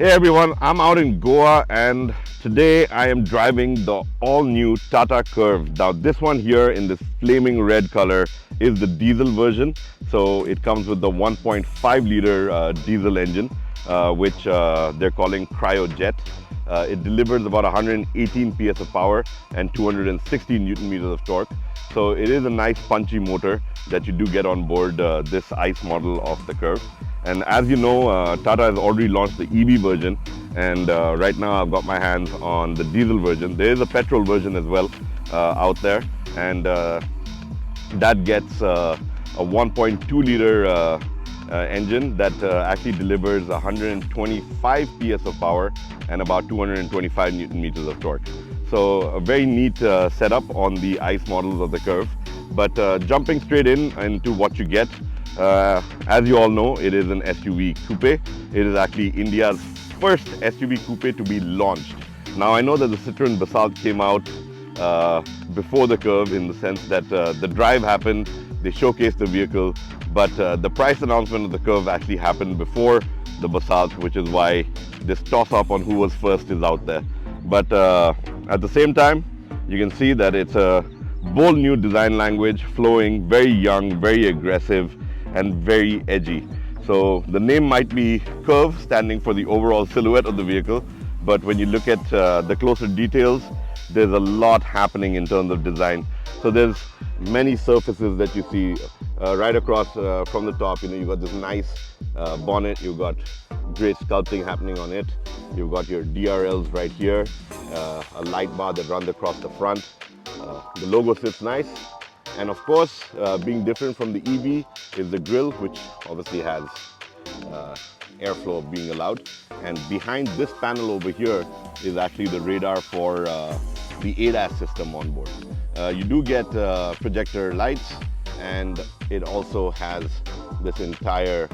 Hey everyone, I'm out in Goa and today I am driving the all-new Tata Curvv. Now this one here in this flaming red color is the diesel version. So it comes with the 1.5 liter diesel engine, which they're calling cryojet. It delivers about 118 PS of power and 260 Newton meters of torque. So it is a nice punchy motor that you do get on board this ICE model of the Curvv. And as you know, Tata has already launched the EV version, and right now I've got my hands on the diesel version. There is a petrol version as well out there, and that gets a 1.2 liter engine that actually delivers 125 PS of power and about 225 Newton meters of torque. So a very neat setup on the ICE models of the Curvv. But jumping straight into what you get, as you all know, it is an SUV coupe. It is actually India's first SUV coupe to be launched. Now I know that the Citroën Basalt came out before the Curvv, in the sense that the drive happened, they showcased the vehicle, but the price announcement of the Curvv actually happened before the Basalt, which is why this toss-up on who was first is out there. But at the same time, you can see that it's a bold new design language, flowing, very young, very aggressive, and very edgy. So the name might be Curvv, standing for the overall silhouette of the vehicle, but when you look at the closer details, there's a lot happening in terms of design. So there's many surfaces that you see right across from the top. You know, you've got this nice bonnet, you've got great sculpting happening on it. You've got your DRLs right here, a light bar that runs across the front. The logo sits nice. And of course, being different from the EV is the grille, which obviously has airflow being allowed. And behind this panel over here is actually the radar for the ADAS system on board. You do get projector lights, and it also has this entire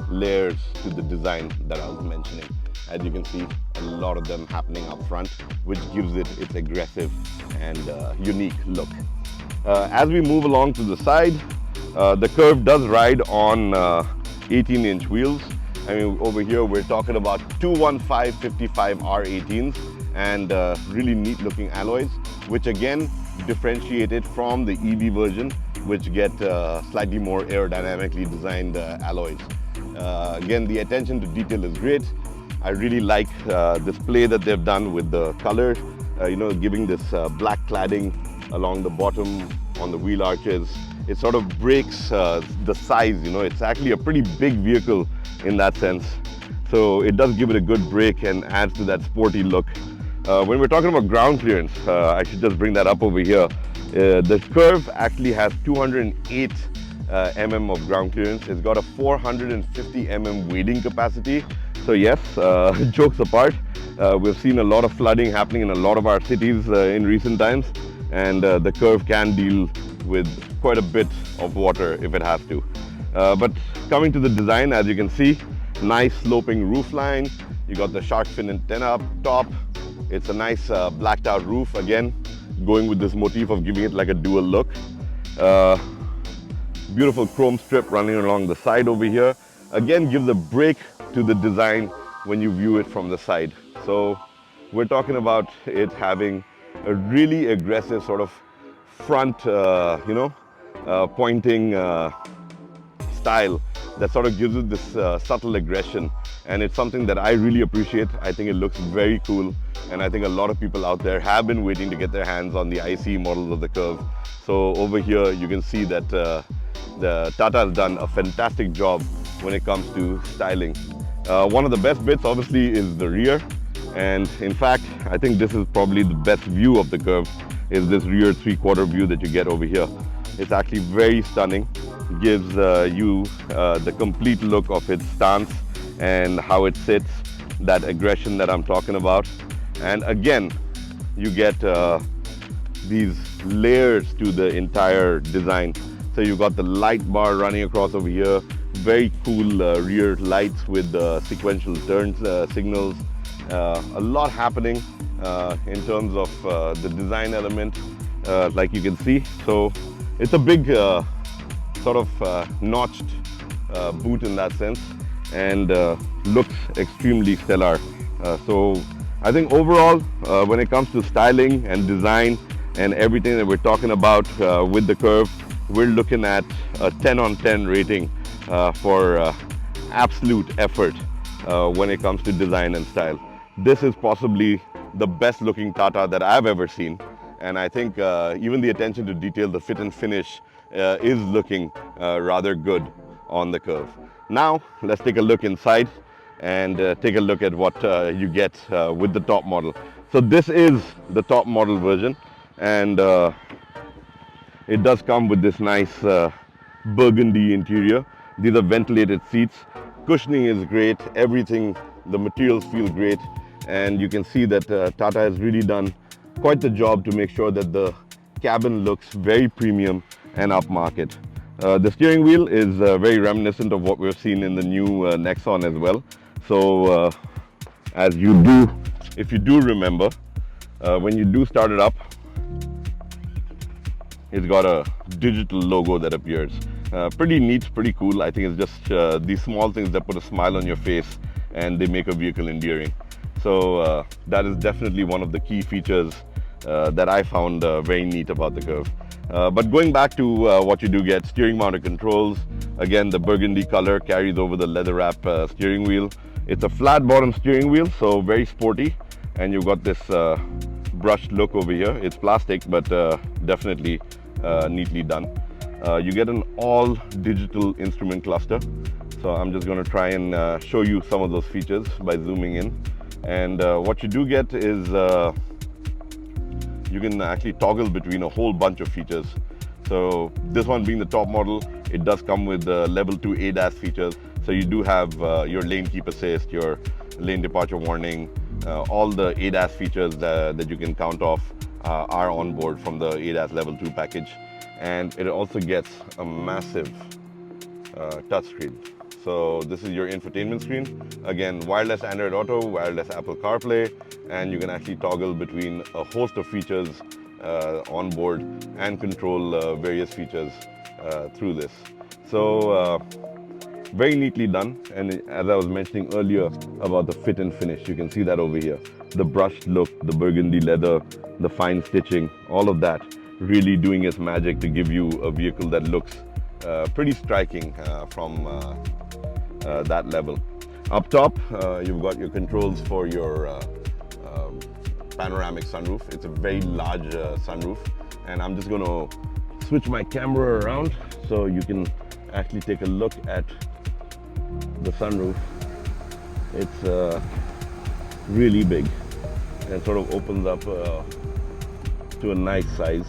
layers to the design that I was mentioning. As you can see, a lot of them happening up front, which gives it its aggressive and unique look. As we move along to the side, the Curvv does ride on 18-inch wheels. I mean, over here we're talking about 215/55 R18s and really neat looking alloys, which again differentiated from the EV version, which get slightly more aerodynamically designed alloys. Again, the attention to detail is great. I really like this play that they've done with the color, you know, giving this black cladding along the bottom on the wheel arches. It sort of breaks the size, you know, it's actually a pretty big vehicle in that sense. So it does give it a good break and adds to that sporty look. When we're talking about ground clearance, I should just bring that up over here. The Curvv actually has 208 mm of ground clearance. It's got a 450 mm wading capacity. So yes, jokes apart, we've seen a lot of flooding happening in a lot of our cities in recent times, and the Curvv can deal with quite a bit of water if it has to. But coming to the design, as you can see, nice sloping roof line. You got the shark fin antenna up top. It's a nice blacked out roof, again going with this motif of giving it like a dual look. Beautiful chrome strip running along the side over here, again gives a break to the design when you view it from the side. So we're talking about it having a really aggressive sort of front, pointing style that sort of gives it this subtle aggression, and it's something that I really appreciate. I think it looks very cool, and I think a lot of people out there have been waiting to get their hands on the ICE models of the Curvv. So over here you can see that the Tata has done a fantastic job when it comes to styling. One of the best bits obviously is the rear, and in fact I think this is probably the best view of the Curvv, is this rear 3/4 view that you get over here. It's actually very stunning. It gives you the complete look of its stance and how it sits, that aggression that I'm talking about. And again, you get these layers to the entire design. So you've got the light bar running across over here, very cool rear lights with sequential turn signals. A lot happening in terms of the design element, like you can see. So it's a big sort of notched boot in that sense. and looks extremely stellar. So I think overall, when it comes to styling and design and everything that we're talking about with the Curvv, we're looking at a 10 on 10 rating for absolute effort when it comes to design and style. This is possibly the best looking Tata that I've ever seen, and I think even the attention to detail, the fit and finish is looking rather good on the Curvv. Now let's take a look inside and take a look at what you get with the top model. So this is the top model version, and it does come with this nice burgundy interior. These are ventilated seats. Cushioning is great. Everything, the materials feel great. And you can see that Tata has really done quite the job to make sure that the cabin looks very premium and upmarket. The steering wheel is very reminiscent of what we've seen in the new Nexon as well. So as you do, if you do remember, when you do start it up, it's got a digital logo that appears. Pretty neat, pretty cool. I think it's just these small things that put a smile on your face and they make a vehicle endearing. So that is definitely one of the key features that I found very neat about the Curvv. But going back to what you do get, steering mounted controls. Again, the burgundy color carries over the leather wrap steering wheel. It's a flat bottom steering wheel, so very sporty. And you've got this brushed look over here. It's plastic, but definitely neatly done. You get an all digital instrument cluster. So I'm just going to try and show you some of those features by zooming in. And what you do get is you can actually toggle between a whole bunch of features. So this one being the top model, it does come with level 2 ADAS features. So you do have your lane keep assist, your lane departure warning, all the ADAS features that you can count off are on board from the ADAS level 2 package. And it also gets a massive touchscreen. So this is your infotainment screen. Again, wireless Android Auto, wireless Apple CarPlay, and you can actually toggle between a host of features on board and control various features through this. So very neatly done. And as I was mentioning earlier about the fit and finish, you can see that over here. The brushed look, the burgundy leather, the fine stitching, all of that really doing its magic to give you a vehicle that looks pretty striking from that level. Up top, you've got your controls for your panoramic sunroof. It's a very large sunroof, and I'm just going to switch my camera around so you can actually take a look at the sunroof. It's really big and sort of opens up to a nice size,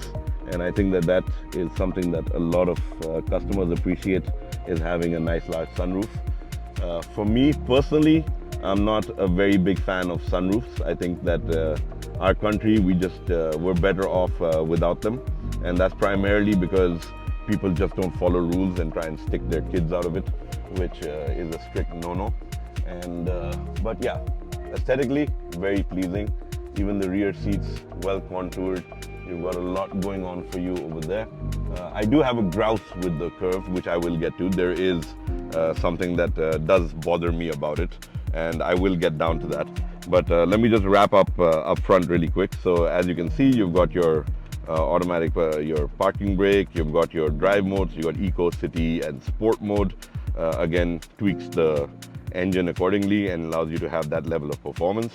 and I think that is something that a lot of customers appreciate, is having a nice large sunroof. For me personally, I'm not a very big fan of sunroofs. I think that our country, we're better off without them, and that's primarily because people just don't follow rules and try and stick their kids out of it, which is a strict no-no. And but yeah, aesthetically very pleasing. Even the rear seats well contoured. You've got a lot going on for you over there. I do have a grouse with the Curvv, which I will get to. There is something that does bother me about it, and I will get down to that. But let me just wrap up front really quick. So as you can see, you've got your automatic your parking brake, you've got your drive modes, you've got Eco, City and Sport mode. Again, tweaks the engine accordingly and allows you to have that level of performance.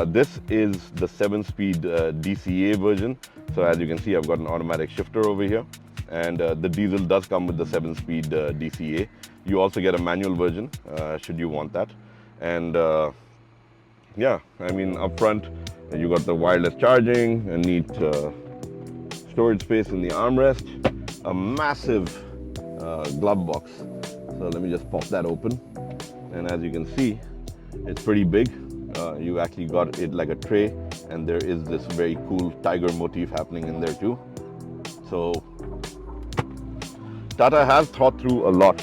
This is the 7-speed DCA version. So as you can see, I've got an automatic shifter over here, and the diesel does come with the 7-speed DCA. You also get a manual version should you want that. And yeah, I mean, up front you got the wireless charging, a neat storage space in the armrest, a massive glove box. So let me just pop that open, and as you can see, it's pretty big. You actually got it like a tray, and there is this very cool tiger motif happening in there too. So Tata has thought through a lot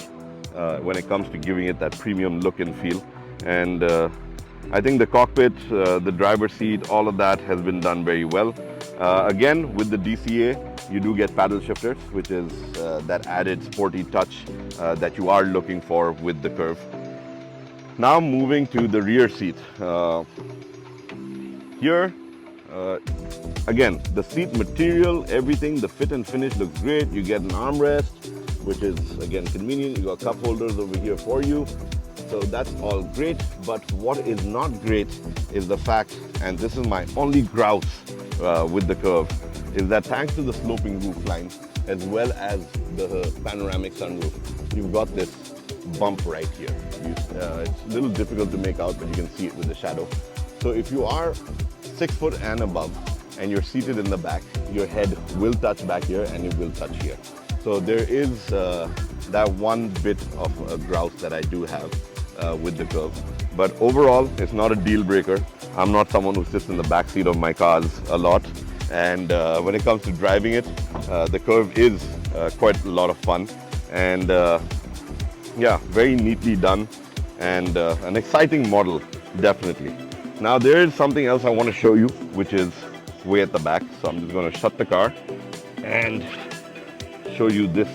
when it comes to giving it that premium look and feel. And I think the cockpit, the driver's seat, all of that has been done very well. Again, with the DCA, you do get paddle shifters, which is that added sporty touch that you are looking for with the Curvv. Now moving to the rear seat. Here, again, the seat material, everything, the fit and finish looks great. You get an armrest, which is again convenient. You got cup holders over here for you. So that's all great. But what is not great is the fact, and this is my only grouse with the Curvv, is that thanks to the sloping roof line, as well as the panoramic sunroof, you've got this bump right here. It's a little difficult to make out, but you can see it with the shadow. So if you are 6 foot and above and you're seated in the back, your head will touch back here and it will touch here. So there is that one bit of a grouse that I do have with the Curvv. But overall, it's not a deal breaker. I'm not someone who sits in the back seat of my cars a lot. And when it comes to driving it, the Curvv is quite a lot of fun. And yeah, very neatly done and an exciting model, definitely. Now there is something else I want to show you, which is way at the back. So I'm just going to shut the car and show you this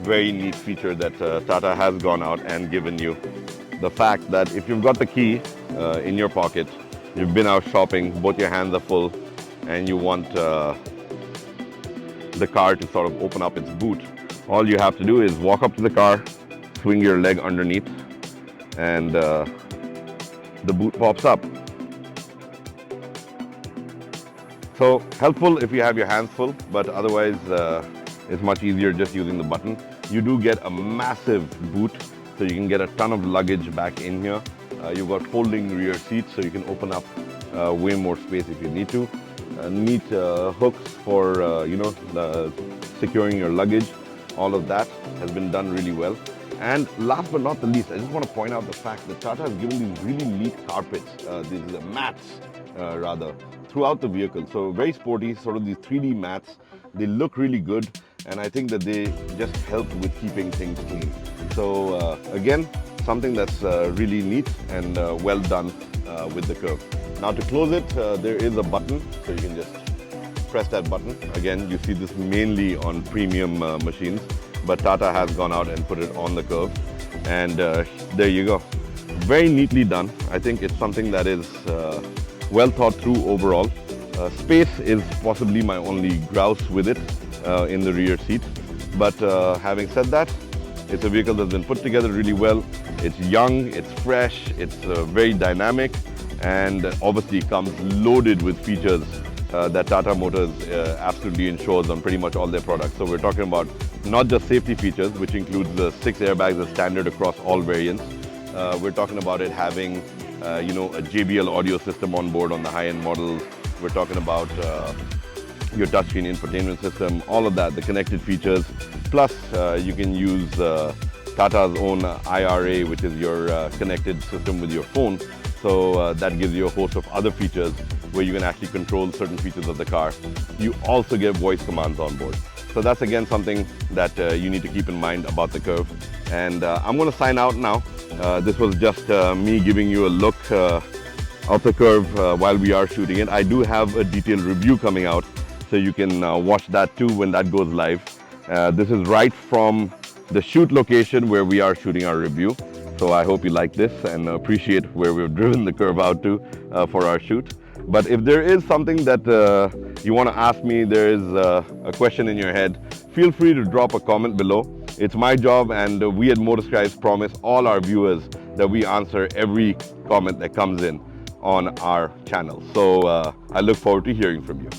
very neat feature that Tata has gone out and given you. The fact that if you've got the key in your pocket, you've been out shopping, both your hands are full, and you want the car to sort of open up its boot, all you have to do is walk up to the car, swing your leg underneath, and the boot pops up. So helpful if you have your hands full, but otherwise it's much easier just using the button. You do get a massive boot, so you can get a ton of luggage back in here. You've got folding rear seats, so you can open up way more space if you need to. Neat hooks for securing your luggage. All of that has been done really well. And last but not the least, I just want to point out the fact that Tata has given these really neat carpets, these mats rather, throughout the vehicle. So very sporty, sort of these 3D mats. They look really good, and I think that they just help with keeping things clean. So again, something that's really neat and well done with the Curvv. Now to close it, there is a button, so you can just press that button. Again, you see this mainly on premium machines, but Tata has gone out and put it on the Curvv, and there you go. Very neatly done. I think it's something that is well thought through overall. Space is possibly my only grouse with it in the rear seat, but having said that, it's a vehicle that's been put together really well. It's young, it's fresh, it's very dynamic, and obviously comes loaded with features that Tata Motors absolutely ensures on pretty much all their products. So we're talking about not just safety features, which includes the 6 airbags as standard across all variants. We're talking about it having a JBL audio system on board on the high-end models. We're talking about your touchscreen infotainment system, all of that, the connected features. Plus, you can use Tata's own IRA, which is your connected system with your phone. So that gives you a host of other features where you can actually control certain features of the car. You also get voice commands on board. So that's again something that you need to keep in mind about the Curvv. And I'm going to sign out now. This was just me giving you a look of the Curvv while we are shooting it. I do have a detailed review coming out, so you can watch that too when that goes live. This is right from the shoot location where we are shooting our review. So I hope you like this and appreciate where we've driven the Curvv out to for our shoot. But if there is something that you want to ask me, there is a question in your head, feel free to drop a comment below. It's my job, and we at MotorScribes promise all our viewers that we answer every comment that comes in on our channel. So I look forward to hearing from you.